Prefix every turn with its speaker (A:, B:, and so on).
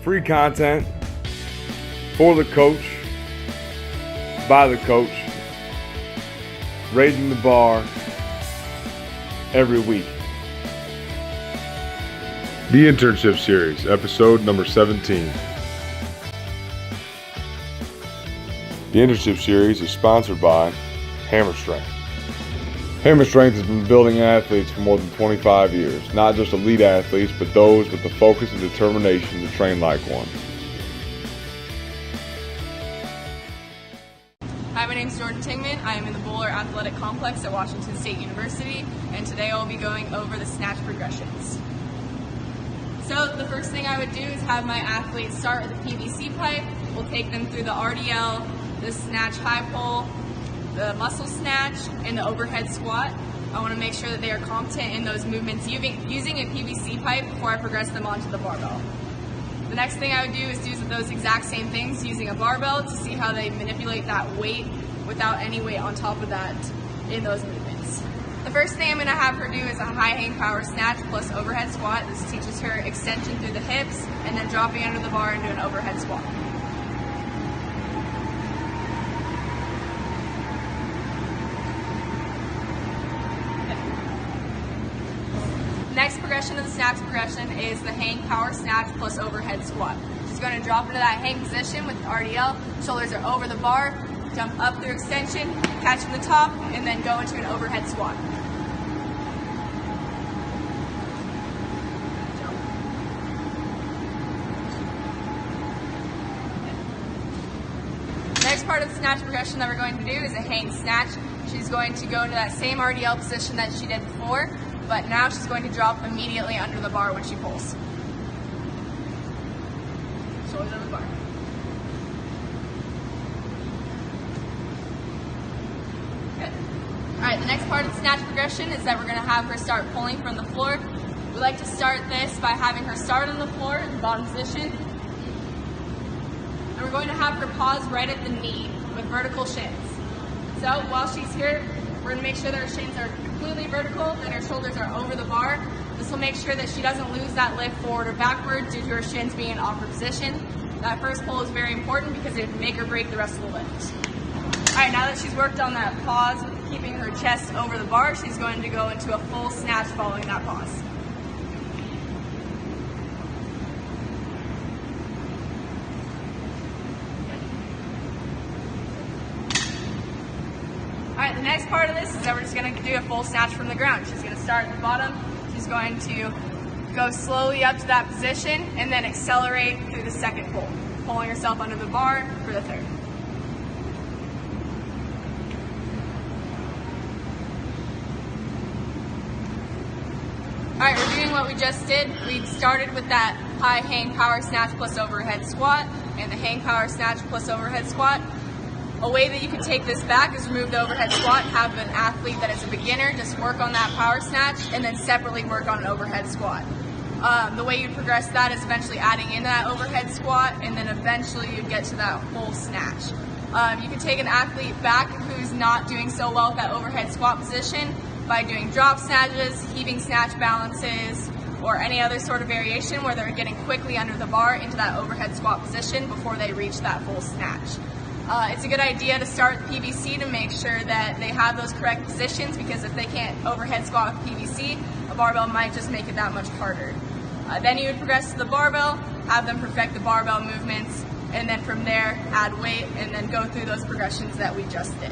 A: free content for the coach, by the coach, raising the bar every week. The Internship Series, episode number 17. The Internship Series is sponsored by Hammer Strength. Hammer Strength has been building athletes for more than 25 years. Not just elite athletes, but those with the focus and determination to train like one.
B: Hi, my name is Jordan Tingman. I am in the Bowler Athletic Complex at Washington State University, and today I'll be going over the snatch progressions. So the first thing I would do is have my athletes start with the PVC pipe. We'll take them through the RDL, the snatch high pull, the muscle snatch, and the overhead squat. I want to make sure that they are competent in those movements using a PVC pipe before I progress them onto the barbell. The next thing I would do is do those exact same things using a barbell to see how they manipulate that weight without any weight on top of that in those movements. The first thing I'm going to have her do is a high hang power snatch plus overhead squat. This teaches her extension through the hips and then dropping under the bar into an overhead squat. Next progression of the snatch progression is the hang power snatch plus overhead squat. She's going to drop into that hang position with the RDL, shoulders are over the bar, jump up through extension, catch from the top, and then go into an overhead squat. Next part of the snatch progression that we're going to do is a hang snatch. She's going to go into that same RDL position that she did before, but now she's going to drop immediately under the bar when she pulls. Shoulders over the bar. Good. Alright, the next part of the snatch progression is that we're going to have her start pulling from the floor. We like to start this by having her start on the floor in the bottom position. And we're going to have her pause right at the knee with vertical shins. So while she's here, we're going to make sure that her shins are completely vertical and her shoulders are over the bar. This will make sure that she doesn't lose that lift forward or backward due to her shins being in awkward position. That first pull is very important because it would make or break the rest of the lift. Alright, now that she's worked on that pause, keeping her chest over the bar, she's going to go into a full snatch following that pause. Alright, the next part of this is that we're just going to do a full snatch from the ground. She's going to start at the bottom. She's going to go slowly up to that position and then accelerate through the second pull, pulling herself under the bar for the third. Alright, reviewing what we just did, we started with that high hang power snatch plus overhead squat and the hang power snatch plus overhead squat. A way that you can take this back is remove the overhead squat, have an athlete that is a beginner just work on that power snatch and then separately work on an overhead squat. The way you progress that is eventually adding in that overhead squat and then eventually you get to that full snatch. You can take an athlete back who's not doing so well with that overhead squat position by doing drop snatches, heaving snatch balances, or any other sort of variation where they're getting quickly under the bar into that overhead squat position before they reach that full snatch. It's a good idea to start with PVC to make sure that they have those correct positions because if they can't overhead squat with PVC, a barbell might just make it that much harder. Then you would progress to the barbell, have them perfect the barbell movements, and then from there add weight and then go through those progressions that we just did.